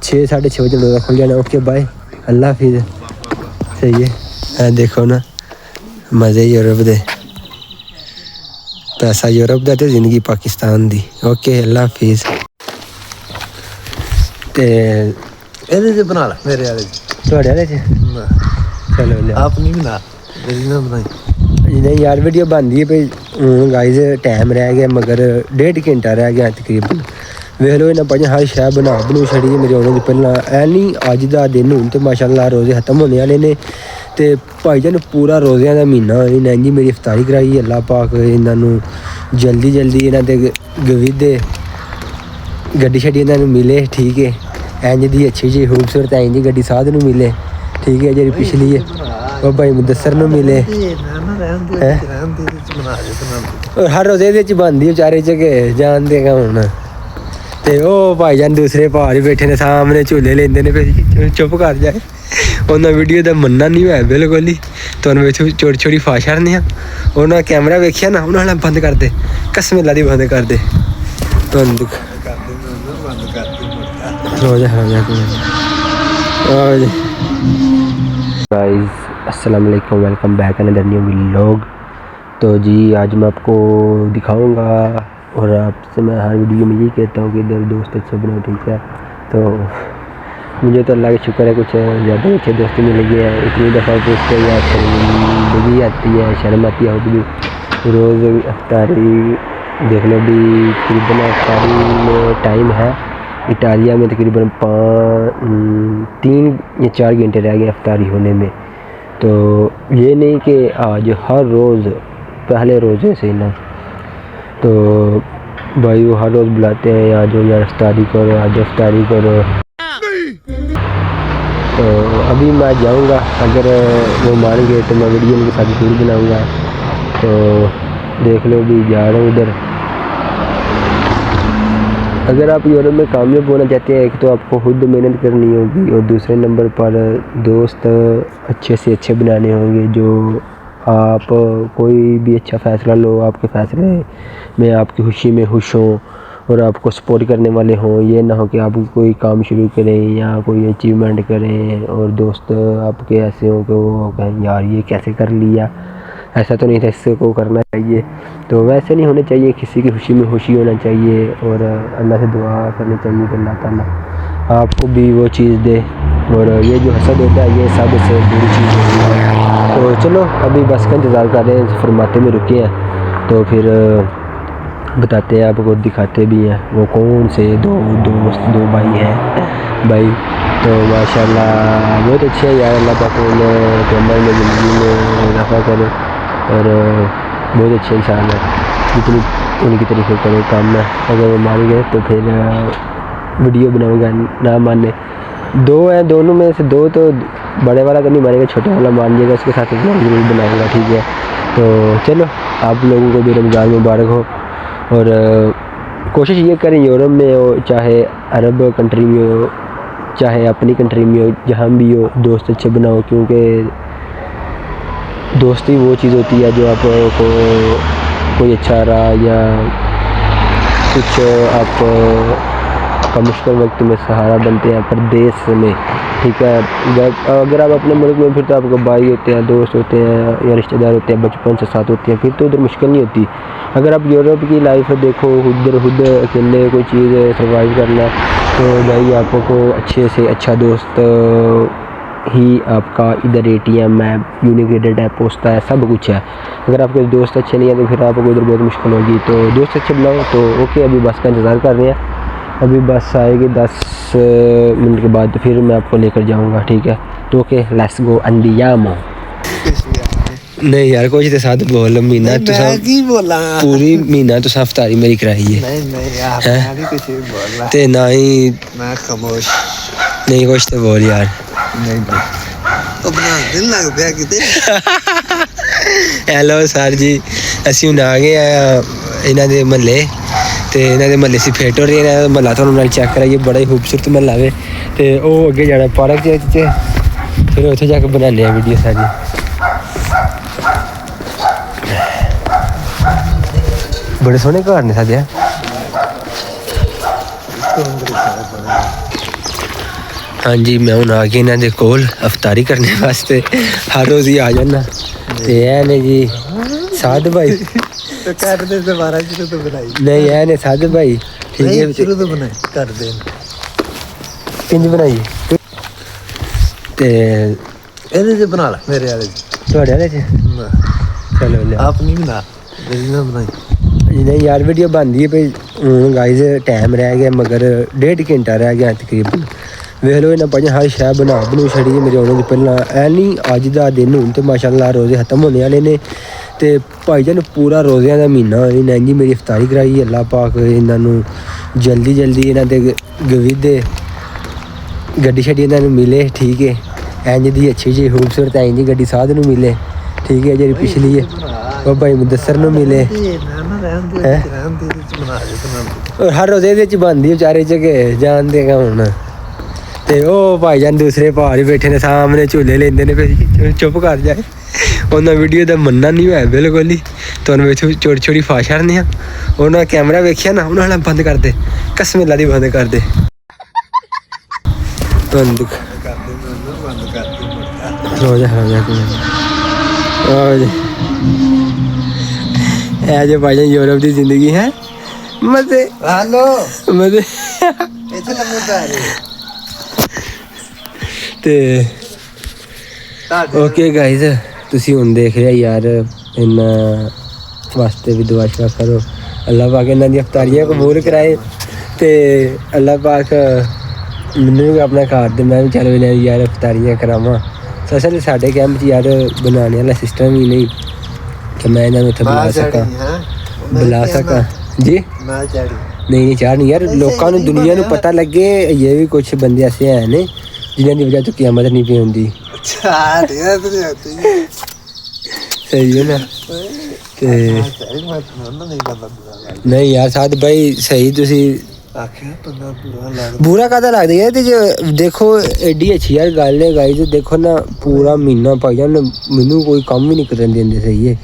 6 साढ़े 6 बजे रोज़ा खुल जाना। ओके बाय, अल्लाह हाफिज़। सही है देखो ना मज़े यूरोप दे, पैसा यूरोप दा ते ज़िंदगी पाकिस्तान दी। ओके अल्लाह हाफिज़। ते ਇਹਦੇ 'ਚ ਬਣਾ ਲੈ ਮੇਰੇ ਵਾਲੇ 'ਚ। ਤੁਹਾਡੇ ਵਾਲੇ 'ਚ चलो लिया ਆਪ ਨਹੀਂ ਬਣਾ ਮੇਰੀ ਨਾ ਬਣਾਈ। नहीं यार वीडियो बनती है भाई हूँ गाइज टाइम रह गया मगर 1.5 घंटा रह गया तकरीबन। वेख लो इन्हें भाई हर शै बना छड़ी मेरे आने तो पहला ऐ नहीं अज का दिन हूँ तो माशाअल्लाह रोज़े खत्म होने वाले ने। तो भाईजान पूरा रोज़ियां का महीना इन्हें जी मेरी इफ्तारी कराई। अल्लाह पाक इन्हों जल्दी जल्दी इन्हों के गविदे गड्डी शड्डी इन्हों मिले। ठीक है इंज दी अच्छी जी खूबसूरत इंज दी गड्डी साध नूं मिले। ठीक है जी पिछली है वो भाई मुदस्सर नूं मिले। हर रोज़ ये बनती बेचारे च के जानते हूँ। तो वह भाईजान दूसरे भाई बैठे ने सामने झूले लेंदे ने फिर चुप कर जाए उन्हें वीडियो का मनना नहीं है बिल्कुल ही। तो छोटी छोटी फाश छड़ने उन्हें कैमरा वेखिया ना उन्होंने बंद कर दे कसम ला दी बंद कर दे। तो गाइस अस्सलाम वालेकुम, welcome back another new vlog. तो जी आज मैं आपको दिखाऊंगा और आपसे मैं हर वीडियो में यही कहता हूँ कि इधर दोस्त अच्छे बनाओ। ठीक है तो मुझे तो अल्लाह का शुक्र है कुछ ज़्यादा अच्छे दोस्त मिल गए हैं। इतनी दफ़ा पूछते या शर्मिंदगी आती है शर्म आती है भी रोज़ अफ्तारी देख लो भी तकरीबन अफ्तारी में टाइम है इटालिया में तकरीबन 3 या 4 घंटे रह गए अफ्तारी होने में। तो ये नहीं कि आज हर रोज़ पहले रोज़े से ना तो भाई वो हर रोज़ बुलाते हैं आज यार अफ्तारी करो आज अफ्तारी करो। तो अभी मैं जाऊंगा अगर वो मान गए तो मैं वीडियो उनके साथ जरूर बनाऊंगा। तो देख लो भी जा रहा हूँ उधर। अगर आप यूरोप में कामयाब होना चाहते हैं एक तो आपको खुद मेहनत करनी होगी और दूसरे नंबर पर दोस्त अच्छे से अच्छे बनाने होंगे जो आप कोई भी अच्छा फ़ैसला लो आपके फ़ैसले में आपकी खुशी में खुश हों और आपको सपोर्ट करने वाले हों। ये ना हो कि आप कोई काम शुरू करें या कोई अचीवमेंट करें और दोस्त आपके ऐसे हों कि वो कहें यार ये कैसे कर लिया, ऐसा तो नहीं था इससे को करना चाहिए। तो वैसे नहीं होना चाहिए, किसी की खुशी में खुशी होना चाहिए और अल्लाह से दुआ करनी चाहिए कि अल्लाह ताला आपको भी वो चीज़ दे। और ये जो हसद होता है ये सबसे बुरी चीज़ होती है। तो चलो अभी बस का इंतज़ार कर रहे हैं, फरमाते में रुके हैं तो फिर बताते हैं आपको दिखाते भी हैं वो कौन से दो भाई हैं भाई। तो माशाल्लाह बहुत अच्छे हैं यार, अल्लाह पाक उन्हें कमर में ज़िंदगी में इजाफा करे और बहुत अच्छे इंसान है। जितनी उनकी तरीके करो काम में अगर वो मान गए तो फिर वीडियो बनाऊंगा। ना माने 2 हैं दोनों में से 2 तो बड़े वाला तो नहीं मानेगा छोटे वाला मान जाएगा उसके साथ ज़रूर बनाऊंगा। ठीक है तो चलो आप लोगों को भी रमज़ान मुबारक हो और कोशिश ये करें यूरोप में हो चाहे अरब कंट्री में हो चाहे अपनी कंट्री में हो जहाँ भी हो दोस्त अच्छे बनाओ क्योंकि दोस्ती वो चीज़ होती है जो आपको कोई अच्छा रहा या कुछ आप का मुश्किल वक्त में सहारा बनते हैं परदेश में। ठीक है अगर आप अपने मुल्क में फिर तो आपको भाई होते हैं दोस्त होते हैं या रिश्तेदार होते हैं बचपन से साथ होते हैं फिर तो उधर मुश्किल नहीं होती। अगर आप यूरोप की लाइफ देखो उधर खुद अकेले कोई चीज़ सर्वाइव करना तो भाई आपको अच्छे से अच्छा दोस्त ही आपका इधर ATM है यूनिग्रेडेड है पोस्ता है सब कुछ है। अगर आपके दोस्त अच्छे नहीं है तो फिर आपको उधर बहुत मुश्किल होगी। तो दोस्त अच्छे बुलाओ। तो ओके अभी बस का इंतज़ार कर रहे हैं, अभी बस आएगी 10 मिनट के बाद तो फिर मैं आपको लेकर जाऊंगा। ठीक है तो ओके लेट्स गो अंडियामो। नहीं यार कुछ तो साथ बोल महीना तो बोला पूरी महीना तो अफ्तारी मेरी कराई है नहीं यार मैं कुछ बोल रहा ते ना ही मैं खामोश नहीं कुछ तो बोल यार नहीं अपना दिल लग गया किते। हेलो सर जी असी हुण आ गए इन्हां दे महल्ले ते इन्हां दे महल्ले सी फिट हो रही है महल्ला तुहानूं मैं चेक कराइए बड़ा ही खूबसूरत महल्ला वे ते ओह अगे जाना पार्क च फिर उत्थे जाके बनाने वीडियो सारी। बड़े सोहने घर ने साढ़े हाँ जी मैं हूँ आ गया इन्हों के कोल अफतारी करने वास्ते हर रोज़ ही आ जाना तो यह ने जी साद भाई तो कर दे दोबारा शुरू तो बनाई नहीं यह ने साद भाई ठीक है शुरू तो बनाई कर दे किंज बनाइए ते ਇਹਦੇ ਚ ਬਣਾ ਲੈ ਮੇਰੇ ਵਾਲੇ ਚ ਤੁਹਾਡੇ ਵਾਲੇ ਚ ਚਲੋ ਲਿਆ ਆਪ ਨਹੀਂ ਬਣਾ ਮੇਰੀ ਨਾ ਬਣਾਈ नहीं यार वीडियो बनती है भाई गाइस टाइम रह गया मगर 1.5 घंटा रह गया तकरीबन वेख लो इन्हें भाई हर शह बना छड़ी मेरे आने तो पहला ऐ नहीं अज का दिन हूँ तो माशाअल्लाह रोजे खत्म होने वाले ने तो भाईजान पूरा रोज़ियां का महीना इन्हें जी मेरी इफ्तारी कराई अल्लाह पाक इन्हों जल्दी जल्दी इन्हों के गविदे गड्डी शड्डी इन्होंने मिले ठीक है इंज दी अच्छी जी खूबसूरत इंज दी गड्डी साध नूं मिले ठीक है जी पिछली है वो भाई मुदस्सर नूं मिले और हर रोज़ ये बनती बेचारे च के जानते हूँ तो वह भाईजान दूसरे भार बैठे ने सामने झूले लेंदे ने फिर चुप कर जाए उन्हें वीडियो का मनना नहीं होया बिल्कुल ही तुहानूं इत्थों छोटी छोटी फाश छड़ने उन्हें कैमरा वेखिया ना उन्होंने बंद कर दे कसम अल्लाह दी बंद कर दे बंद हो जा जो भाईजान यूरोप की जिंदगी है मजे हेलो मजे ਇੱਥੇ ਲੰਮੇ ਪੈ ਰਹੇ ਤੇ ਓਕੇ ਗਾਇਜ਼ ਤੁਸੀਂ ਹੁਣ ਦੇਖ ਰਿਹਾ ਯਾਰ ਇਹਨਾਂ ਵਾਸਤੇ ਵੀ ਦੁਆ ਸ਼ੁਆ ਕਰੋ ਅੱਲਾਹ ਪਾਕ ਇਹਨਾਂ ਦੀ ਇਫਤਾਰੀਆਂ ਕਬੂਲ ਕਰਾਏ ਤੇ ਅੱਲਾਹ ਪਾਕ ਮੈਨੂੰ ਵੀ ਆਪਣਾ ਘਰ ਦੇ ਮੈਂ ਵੀ ਚੱਲ ਇਹਨਾਂ ਦੀ ਯਾਰ ਇਫਤਾਰੀਆਂ ਕਰਾਵਾਂ ਅਸਲ ਸਾਡੇ ਕੈਂਪ 'ਚ ਯਾਰ ਬਣਾਉਣੇ ਵਾਲਾ ਸਿਸਟਮ ਹੀ ਨਹੀਂ ਕਿ ਮੈਂ ਇਹਨਾਂ ਨੂੰ ਉੱਥੇ बुला सका जी नहीं चाह नहीं यार लोगों ने दुनिया को पता लगे ये भी कुछ बंदे ऐसे हैं ने जिन्हों की वजह तो क़यामत नहीं पी होंगी सही है ना नहीं यार साथ भाई सही तुसी बुरा कादा लगता है देखो एडी अच्छी यार गल है गाइस देखो ना पूरा महीना भाईजान मैनू कोई काम भी नहीं करन देंदे सही है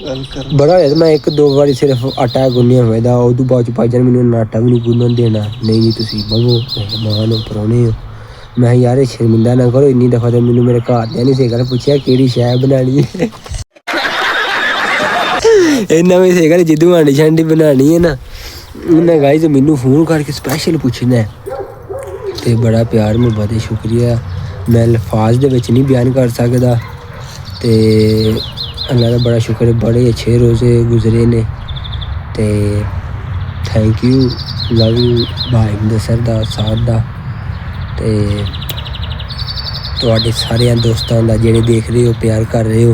बड़ा होया मैं एक दो बारी सिर्फ आटा गुन्निया होया उदू बाद भाईजान मैनू आटा भी नहीं गुन्नन देना नहीं जी तुसी बवो मेहमान हो परौने हो मैं यार शर्मिंदा ना करो इन्नी दफा तो मैनू मेरे घर ने सेकर पूछया केड़ी शै बनानी है इन्ना में सेकर जिद्दू आंडी शांडी बनानी है ना उन्हें गाइस मैनू फोन करके स्पैशल पूछना है तो बड़ा प्यार मुहब्बत शुक्रिया मैं लफाज दे विच नहीं बयान कर सकदा ते अल्लाह का बड़ा शुक्र है बड़े अच्छे रोज़े गुजरे ने ते थैंक यू लव यू भाई मुदस्सर दा साथ दा ते तुहाडे सारे दोस्तां दा जेह्ड़े देख रहे हो प्यार कर रहे हो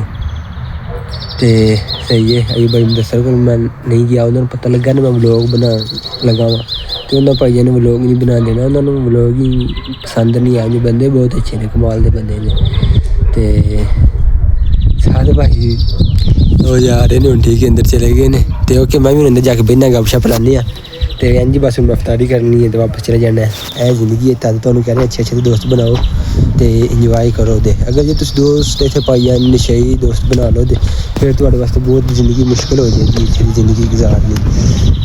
ते सही है अभी भाई मुदस्सर को मैं नहीं गया उन्होंने पता लगा ना मैं व्लॉग बना लगा वा तो उन्होंने भाईया ने व्लॉग नहीं बना देना उन्होंने व्लॉग ही पसंद नहीं आए जो बंदे बहुत अच्छे ने कमाल दे बंदे ने ते सारे भाई वो जा रहे ने ठीक है अंदर चले गए ने तो ओके मैं भी अंदर जाके बहना गपशप लाने तो इंज बस मैं अफतारी करनी है तो वापस चले जाना है जिंदगी है तद तुहानूं कह रहे अच्छे अच्छे दोस्त बनाओ तो इंजॉय करो दे अगर जे तुम दोस्त इत्थे पाई जान नशेई दोस्त बना लो तो फिर तुहाडे वास्ते बहुत जिंदगी मुश्किल हो जाएगी इत्थे दी जिंदगी गुजारनी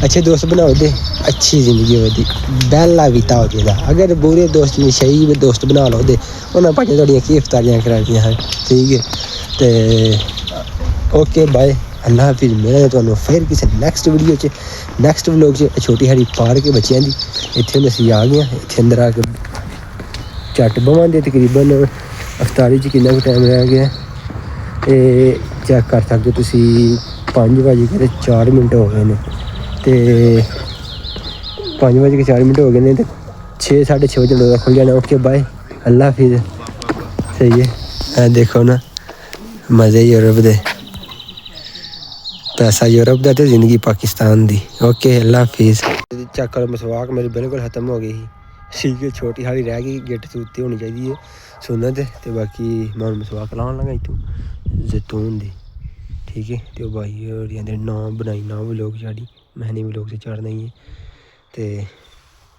अच्छे दोस्त बनाओ दे अच्छी जिंदगी होती बैला बीता हो जाएगा अगर बुरे दोस्त नशेई दोस्त बना लो तो उन्हें भाई तुहाडियां की इफ्तारियां करानियां हैं ठीक है तो ओके बाय अल्लाह हाफिज़ मेरा तो फिर किसी नैक्सट वीडियो च नैक्सट व्लॉग च छोटी हारी पार्क बच्चों की इत्थे असीं आ गए इत्थे अंदर आके झट बवां दे तकरीबन अफतारी च कितना टाइम रह गया ये चेक कर सकते हो तुसीं 5:04 हो गए ने तो 5:04 हो गए ने तो 6-6:30 बजे लोग खुल जाना ओके बाय अल्लाह हाफिज़ सही है देखो ना मज़े यूरोप दे पैसा यूरोप का तो जिंदगी पाकिस्तान दी ओके अल्लाह हाफिज़ चेक करो मसवाक मेरी बिल्कुल ख़त्म हो गई ठीक है छोटी हाली रह गई गिट्ट सूती होनी चाहिए सुनत तो बाकी मैं मसवाक लाने लगा इतों जैतून दी ठीक है तो भाई और नाम बनाई ना व्लॉग चाड़ी मैंने व्लॉग से चाड़ना ही है तो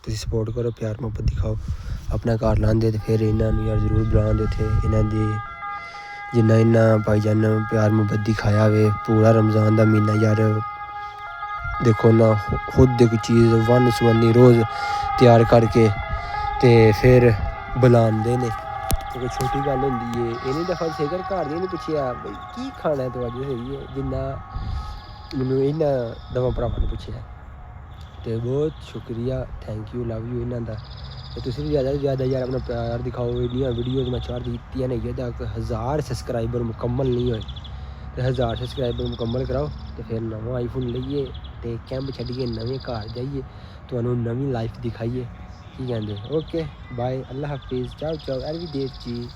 तुसीं सपोर्ट करो प्यार मुहब्बत दिखाओ अपना घर लांदे तो फिर इन्होंने यार जरूर बुलांदे उत्थे इन्हां दी जिन्ना इन्ना भाईजान प्यार मुहब्बत दिखाया वे पूरा रमज़ान का महीना यार देखो ना खुद एक चीज़ वन सवन्नी रोज़ तैयार करके ਤੇ ਫਿਰ ਬੁਲਾਉਂਦੇ ਨੇ ਤੇ ਕੋਈ ਛੋਟੀ ਗੱਲ ਹੁੰਦੀ ਏ। ਇੰਨੀ ਦਫਾ ਫਿਕਰ ਘਰ ਦੇ ਨਹੀਂ ਪੁੱਛਿਆ ਬਈ ਕੀ ਖਾਣਾ ਤੂੰ ਅੱਜ ਸਹੀ ਹੈ ਜਿੰਨਾ ਮੈਨੂੰ ਇਹਨਾਂ ਦੋਵਾਂ ਭਰਾਵਾਂ ਨੂੰ ਪੁੱਛਿਆ। ਤੇ ਬਹੁਤ ਸ਼ੁਕਰੀਆ, ਥੈਂਕ ਯੂ, ਲਵ ਯੂ ਇਹਨਾਂ ਦਾ। ਤੇ ਤੁਸੀਂ ਵੀ ਜ਼ਿਆਦਾ ਤੋਂ ਜ਼ਿਆਦਾ ਯਾਰ ਆਪਣਾ ਪਿਆਰ ਦਿਖਾਓ। ਇੰਨੀਆਂ ਵੀਡੀਓਜ਼ ਮੈਂ ਚਾਰ ਦਿੱਤੀਆਂ ਨੇ ਤੱਕ 1000 ਸਬਸਕ੍ਰਾਈਬਰ ਮੁਕੰਮਲ ਨਹੀਂ ਹੋਏ ਤੇ 1000 ਸਬਸਕ੍ਰਾਈਬਰ ਮੁਕੰਮਲ ਕਰਾਓ ਤੇ ਫਿਰ ਨਵਾਂ ਆਈਫੋਨ ਲਈਏ ਤੇ ਕੈਂਪ ਛੱਡੀਏ, ਨਵੇਂ ਘਰ ਜਾਈਏ, ਤੁਹਾਨੂੰ ਨਵੀਂ ਲਾਈਫ ਦਿਖਾਈਏ। ਕੀ ਕਹਿੰਦੇ? ਓਕੇ ਬਾਏ, ਅੱਲਾ ਹਾਫਿਜ਼, ਚਾਓ ਚਾਓ, ਅਰਵੀਦੇਵ ਜੀ।